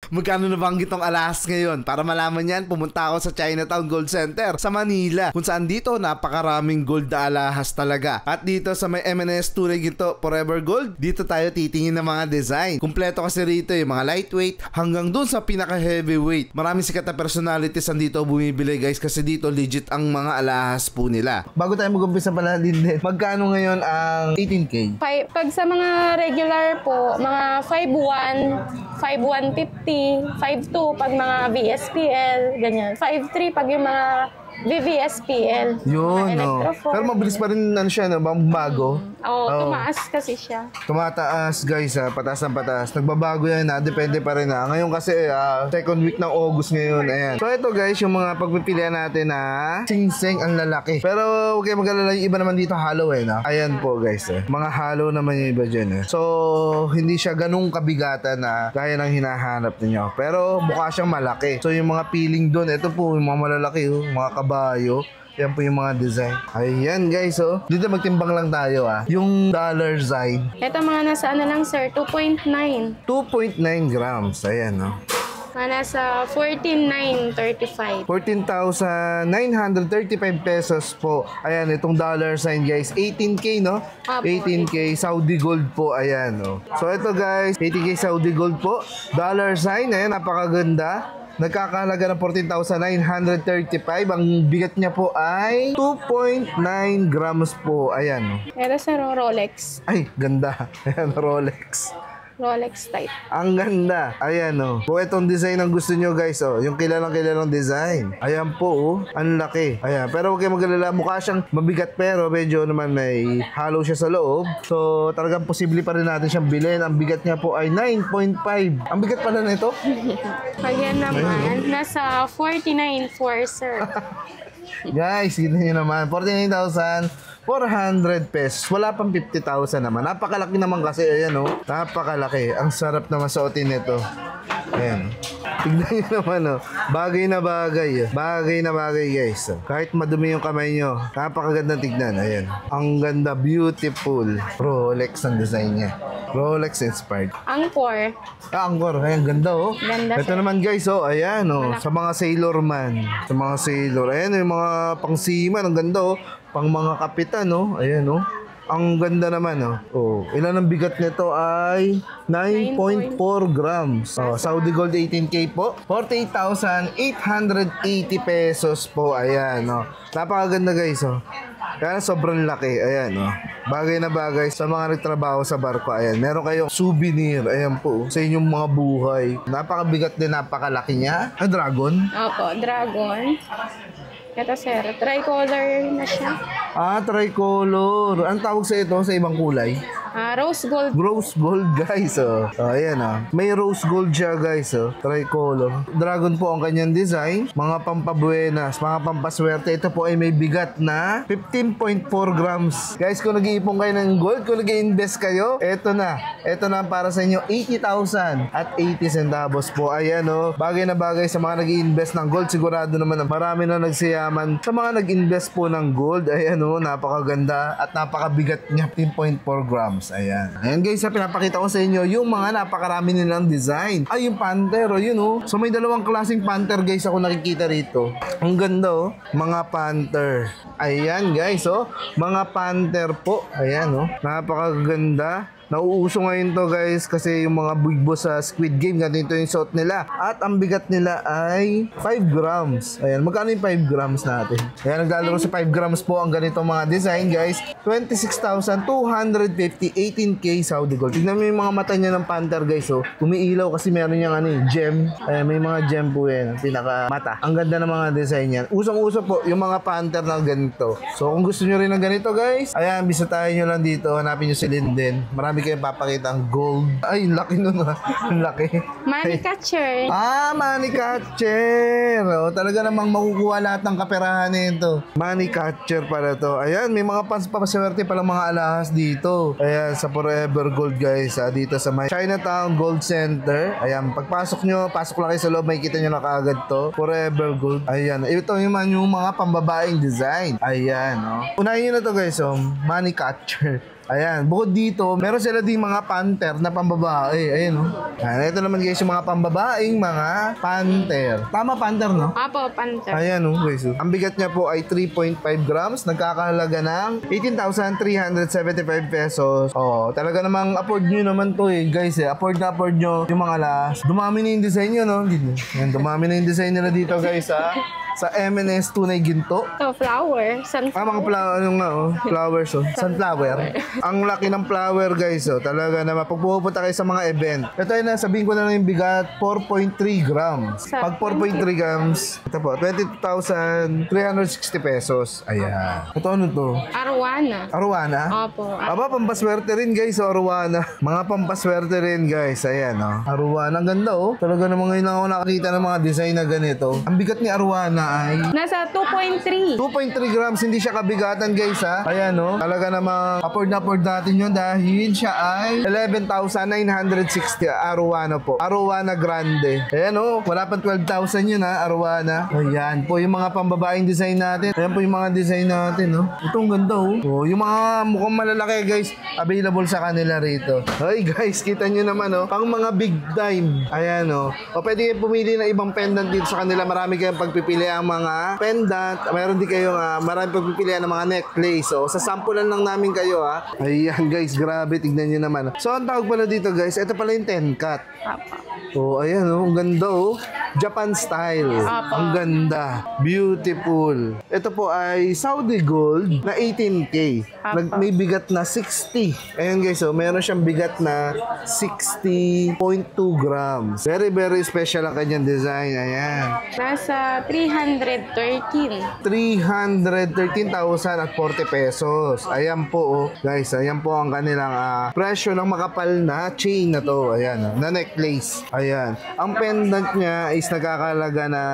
Magkano nabanggit tong alahas ngayon? Para malaman yan, pumunta ako sa Chinatown Gold Center sa Manila, kung saan dito napakaraming gold na alahas talaga. At dito sa may M&S Tunay Ginto Forever Gold, dito tayo titingin ng mga design. Kumpleto kasi rito yung mga lightweight hanggang dun sa pinaka heavyweight. Maraming sikat na personalities andito bumibili guys, kasi dito legit ang mga alahas po nila. Bago tayo mag-umpisa pala din, magkano ngayon ang 18K? Pag sa mga regular po, mga 5.1, 5.150, 5.2 pag mga VSPL, ganyan. 5.3 pag yung mga VVSPL. Yun, no. Pero mabilis pa rin siya, no? Bago. Tumaas kasi siya. Tumataas, guys, ha? Pataas ng pataas. Nagbabago yan, ha? Depende pa rin, ha? Ngayon kasi, second week ng August ngayon, ayan. So, ito, guys, yung mga pagpipilian natin, na sing-sing ang lalaki. Pero, huwag kayo mag-alala, yung iba naman dito, hollow, ha? Ayan po, guys, Mga hollow naman yung iba dyan, So, hindi siya ganung kabigatan na kaya nang hinahanap ninyo. Pero, mukha siyang malaki. So, yung mga peeling doon, ito po, yung mga malalaki, mga kabayo. Yan po yung mga design. Ayan guys, dito magtimbang lang tayo, yung dollar sign. Ito mga nasa ano lang sir, 2.9. 2.9 grams. Ayan, Mga nasa 14,935. 14,935 pesos po. Ayan, itong dollar sign guys. 18K, no? 18K Saudi gold po. Ayan, So ito guys, 18K Saudi gold po. Dollar sign. Ayan, napakaganda. Nagkakahalaga ng 14,935. Ang bigat niya po ay 2.9 grams po. Ayan. Ito sa Rolex. Ay, ganda. Ayan, Rolex. Rolex type. Ang ganda. Ayan, Kung itong design ang gusto nyo, guys, yung kilalang design. Ayan po, ang laki. Ayan. Pero huwag kayo mag-alala. Mukha siyang mabigat pero medyo naman may hollow siya sa loob. So, talagang posible pa rin natin siyang bilhin. Ang bigat niya po ay 9.5. Ang bigat pala na ito. Ayan naman. Nasa 49.4, sir. Guys, kita nyo naman. 49,400 pesos. Wala pang 50,000 naman. Napakalaki naman kasi. Ayan, Napakalaki. Ang sarap naman suotin nito. Ayan. Tignan nyo naman, Bagay na bagay. Bagay na bagay, guys. Kahit madumi yung kamay nyo, napakagandang tignan. Ayan. Ang ganda. Beautiful. Rolex ang design niya. Rolex inspired. Angkor. Angkor. Ayan, ganda, Ganda ito naman, guys, ayan, Sa mga sailor man. Sa mga sailor. Ayan, yung mga pang-seaman. Ang ganda, Pang mga kapitan, Ayan, Ang ganda naman, Ilan ang bigat nito ay 9.4 grams. Saudi Gold 18K po. 48,880 pesos po. Ayan, Napakaganda, guys, Kaya sobrang laki. Ayan, Bagay na bagay sa mga nagtrabaho sa barko. Ayan, meron kayong souvenir. Ayan po, sa inyong mga buhay. Napakabigat din, napakalaki niya. Dragon? Opo, dragon. Ito sir, tricolor na siya. Tricolor. Ang tawag sa ito sa ibang kulay? Rose gold. Rose gold, guys, ayan, May rose gold siya, guys, tricolor. Dragon po ang kanyang design. Mga pampabuenas, mga pampaswerte. Ito po ay may bigat na 15.4 grams. Guys, kung nag-iipon kayo ng gold, kung nag-i-invest kayo, ito na. Ito na para sa inyo, 80,000 at 80 centavos po. Ayan, Bagay na bagay sa mga nag-i-invest ng gold. Sigurado naman marami na nagsiyaman sa mga nag-invest po ng gold. Ayan, napakaganda at napakabigat niya, 15.4 grams. Ayan. Ayan, guys, pinapakita ko sa inyo yung mga napakarami nilang design. Ay, yung Panther, yun, So, may dalawang klaseng Panther, guys, ako nakikita rito. Ang ganda, Mga Panther. Ayan, guys, Mga Panther po. Ayan, Napakaganda. Nauuso ngayon to, guys, kasi yung mga bigbo sa Squid Game, ganito yung suot nila. At ang bigat nila ay 5 grams. Ayan, magkano yung 5 grams natin? Ayan, naglalaro sa 5 grams po ang ganitong mga design, guys. 26,250, 18K Saudi Gold. Tignan mo yung mga mata niya ng Panther, guys, umiilaw kasi meron niyang gem. Ayan, may mga gem po yan, pinaka mata. Ang ganda ng mga design yan. Usong-uso po yung mga Panther na ganito. So, kung gusto nyo rin ng ganito, guys, ayan, bisitahin nyo lang dito. Hanapin nyo si Linden. Marami kayo papakita ang gold. Ay, laki nun, Ang laki. Money catcher. Money catcher. Talaga namang makukuha lahat ng kaperahan nito. Money catcher pala to. Ayan, may mga papaswerte palang mga alahas dito. Ayan, sa Forever Gold, guys. Dito sa may Chinatown Gold Center. Ayan, pagpasok nyo, pasok lang kayo sa loob, makikita nyo na kaagad to. Forever Gold. Ayan, ito yung mga pambabaeng design. Ayan, Unahin nyo na to, guys, money catcher. Ayan, bukod dito, meron sila ding mga panter na pambabae. Ayan, oh. Ayan, ito naman guys, yung mga pambabaeng mga panter. Tama, panter, no? Apo, panter. Ayan, oh, guys. Oh. Ang bigat niya po ay 3.5 grams. Nagkakahalaga ng 18,375 pesos. Oh, talaga namang afford nyo naman to eh, guys. Afford na afford nyo yung mga last. Dumami na yung design nyo, no? Ayan, dumami na yung design nila dito, guys, ha? Sa M&S Tunay Ginto. So, flower. Mga ano nga, oh, flowers, oh. Sunflower. Ang laki ng flower, guys, oh. Talaga naman. Pag pupunta kayo sa mga event. Ito ay sabihin ko na lang yung bigat, 4.3 grams. Pag 4.3 grams, ito po, 22,360 pesos. Ayan. Ito ano to? Arwana. Arwana? Opo. Aba, pampaswerte rin, guys, oh, Arwana. Mga pampaswerte rin, guys. Ayan, oh. Arwana. Ang ganda, oh. Talaga naman ngayon lang ako nakakita ng mga design na ganito. Ang bigat ni Arwana ay Nasa 2.3. 2.3 grams, hindi siya kabigatan, guys, ha. Ayan, no. Talaga namang afford na afford natin yun dahil siya ay 11,960 Arowana po. Arowana Grande. Ayan, no. Wala pang 12,000 yun, ha. Arowana. Ayan po yung mga pambabaeng design natin. Ayan po yung mga design natin, no. Ito ang ganda, oh. Oh, yung mga mukhang malalaki, guys, available sa kanila rito. Ay, guys, kita nyo naman, oh. Pang mga big time. Ayan, oh. O pwede kayo pumili ng ibang pendant dito sa kanila. Marami kayong pagpipili ang mga pendant. Mayroon din kayong marami pagpipilian ng mga necklace. So, sa sampulan lang namin kayo, ha. Ayan, guys, grabe. Tignan nyo naman. So, ang tawag pala dito, guys, ito pala yung 10 cut. Oh, ayan, oh. Ang ganda, oh. Japan style. Ang ganda. Beautiful. Ito po ay Saudi Gold na 18K. May bigat na 60. Ayan, guys, oh. Meron siyang bigat na 60.2 grams. Very, very special ang kanyang design. Ayan. Nasa 313. 313,040 pesos. Ayan po, oh. Guys, ayan po ang kanilang presyo ng makapal na chain na to. Ayan, oh, na necklace. Ayan. Ang pendant niya is nagkakalaga na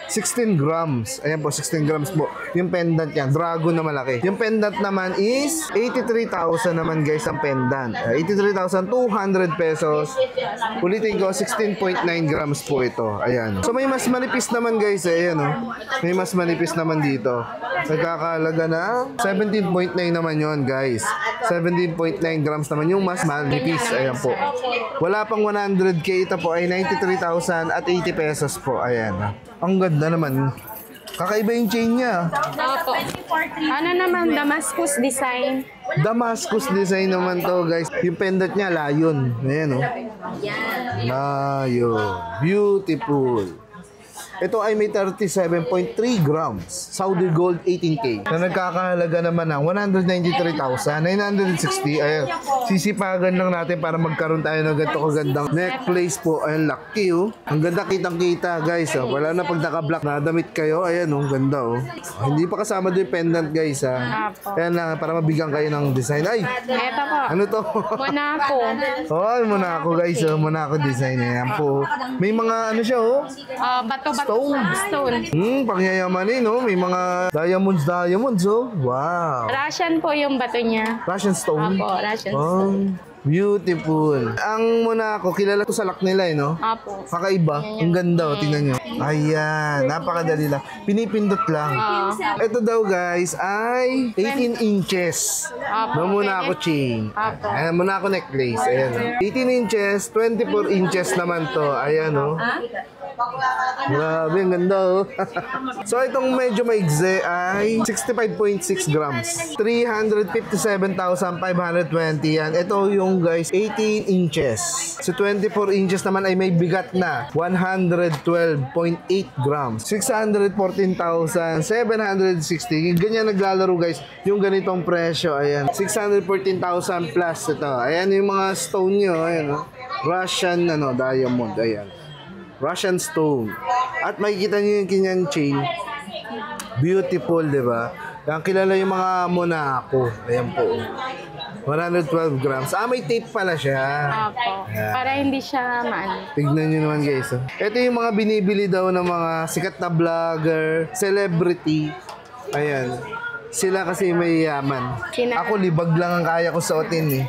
16 grams. Ayan po, 16 grams po. Yung pendant niya, dragon na malaki. Yung pendant naman is 83,000 naman, guys, ang pendant. 83,200 pesos. Ulitin ko, 16.9 grams po ito. Ayan. So, may mas manipis naman, guys. Ayan, oh. May mas manipis naman dito. Nagkakalaga na 17.9 naman yon, guys. 17.9 grams naman yung mas manipis. Ayan po. Wala pang 100k. Ito po ay 93,000 at 80 pesos po. Ayan. Ang ganda naman. Kakaiba yung chain niya. Opo. Ano naman, Damascus design. Damascus design naman to, guys. Yung pendant niya, lion. Ayan, oh. Lion. Beautiful. Ito ay may 37.3 grams. Saudi Gold 18K. Na nagkakahalaga naman ng 193,960. Ayan. Sisipagan lang natin para magkaroon tayo ng ganito kagandang necklace po. Ayan, lucky, oh. Ang ganda, kitang-kita, guys. Oh. Wala na pag naka-black na damit kayo. Ayan, oh. Ganda, oh. Hindi pa kasama din pendant, guys, ha. Ayan lang, para mabigyan kayo ng design. Ay! Ito po. Ano to? Monaco. Oh, Monaco, guys. Oh. Monaco design. Ayan po. May mga ano siya, oh. Bato-bato. Stone. Pangyayamanin, no? May mga diamonds, oh. Wow. Russian po yung bato niya. Russian stone? Apo, Russian Oh, beautiful. Ang Monaco, kilala to sa lock nila, no? Apo. Kakaiba. Ang ganda, oh. Tingnan nyo. Ayan. Napakadali lang. Pinipindot lang. Ito daw, guys, ay 18 inches. Apo. No Monaco chain. Apo. Ayan, Monaco necklace. Ayan, oh. 18 inches, 24 inches naman to. Ayan, oh. Grabe, ang ganda, oh. So, itong medyo maigze ay 65.6 grams. 357,520 yan. Ito yung, guys, 18 inches. So, 24 inches naman ay may bigat na 112.8 grams. 614,760. Ganyan naglalaro, guys, yung ganitong presyo. Ayan, 614,000 plus ito. Ayan yung mga stone nyo. Ayan, oh. Russian, diamond. Ayan. Russian stone. At makikita nyo yung kanyang chain. Beautiful, di ba? Ang kilala yung mga Monaco. Ayan po. 112 grams. May tape pala siya. Apo. Para hindi siya maano. Tignan nyo naman, guys. Oh. Ito yung mga binibili daw ng mga sikat na vlogger, celebrity. Ayan. Sila kasi may yaman. Ako, libag lang ang kaya ko suotin, eh.